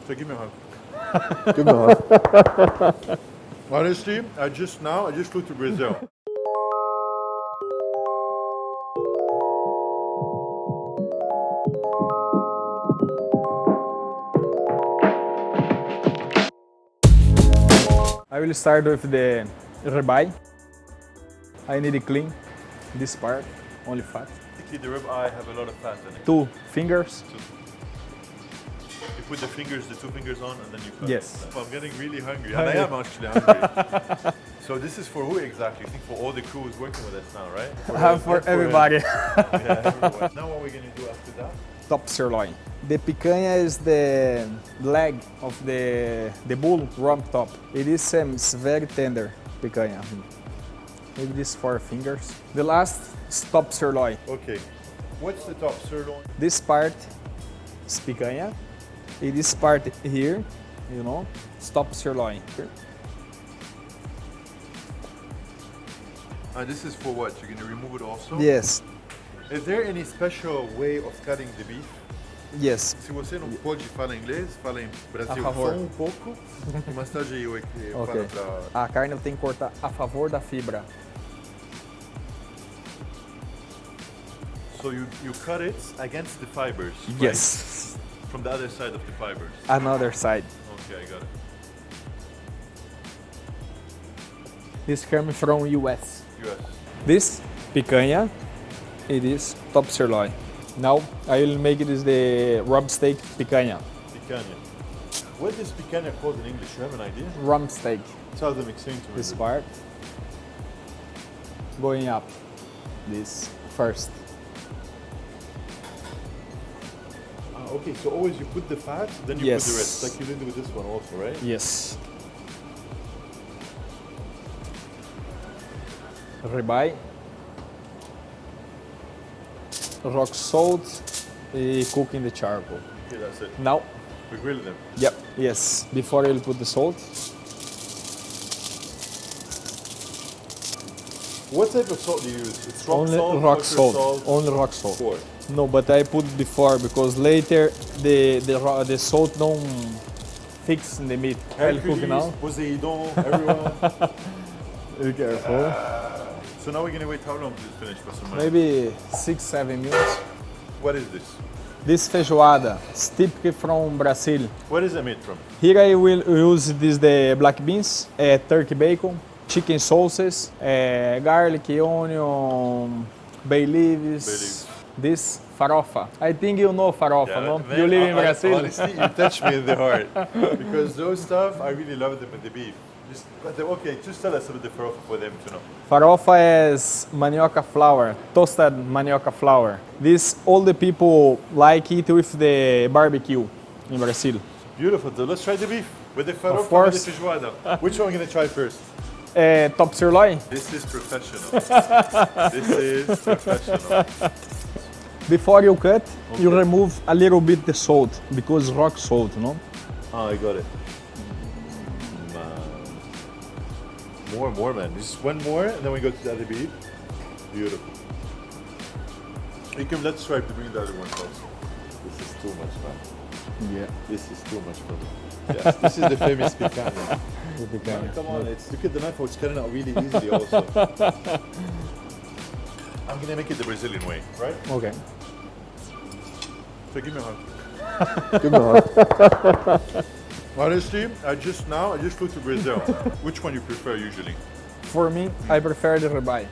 So give me a hug. Give me a hug. Honestly, I just flew to Brazil. I will start with the ribeye. I need to clean this part, only fat. Basically, the ribeye have a lot of fat in it. 2 fingers. You put the two fingers on, and then you cut. Yes. Oh, I'm getting really hungry, and I am actually hungry. So this is for who exactly? I think for all the crew who's working with us now, right? For everybody. Yeah, everyone. Now what are we gonna do after that? Top sirloin. The picanha is the leg of the bull rump top. It is very tender picanha. Maybe these 4 fingers. The last is top sirloin. Okay. What's the top sirloin? This part is picanha. It is part here, you know, it's top sirloin. This is for what? You're gonna remove it also? Yes, Is there any special way of cutting the beef? yes. Se você não pode falar inglês, fala em Brasil A favor. só um pouco. E mais tarde eu Ok. falo pra... A carne tem que cortar a favor da fibra. So you cut it against the fibers, right? Yes. From the other side of the fibers. Another side. Okay, I got it. This comes from US. US. This picanha, it is top sirloin. Now I will make it is the rump steak picanha. Picanha. What is picanha called in English? You have an idea? Rump steak. Tell them explain to me. This part going up. This first. Okay, so always you put the fat, then you Yes. put the rest, like you did with this one also, right? Yes. Ribeye. Rock salt. Cook in the charcoal. Okay, that's it. Now, We grill them. yep, yes. Before you'll put the salt. What type of salt do you use? It's rock Only salt, rock kosher salt. Only rock salt. Four. No, but I put before because later the salt don't fix in the meat. I'll cook now. Poseidon, everyone. Be careful. So now we're gonna wait how long to finish for some Maybe 6-7 minutes. What is this? This feijoada is typical from Brazil. What is it made from? Here I will use the black beans, turkey bacon, chicken sauces, garlic, onion, bay leaves. This farofa. I think you know farofa, no? man, You live in Brazil. Honestly, you touch me in the heart. Because those stuff, I really love them with the beef. Just tell us about the farofa for them to know. Farofa is manioca flour, toasted manioca flour. This all the people like it with the barbecue in Brazil. Beautiful. So let's try the beef with the farofa and course. the feijoada. Which one are we gonna try first? Top sirloin. This is professional. This is professional. Before you cut, you remove a little bit the salt because rock salt, no? Oh, I got it. More, man. Just one more, and then we go to the other beef. Beautiful. Let's try to bring the other one also. This is too much, man. Yeah. This is too much for me. Yes, this is the famous picanha. Picanha. Come on, look at the knife, it's cutting out really easily also. I'm gonna make it the Brazilian way, right? Okay. So give me a hug. Give me a hug. Honestly, I just flew to Brazil. Which one you prefer usually? For me, I prefer the ribeye.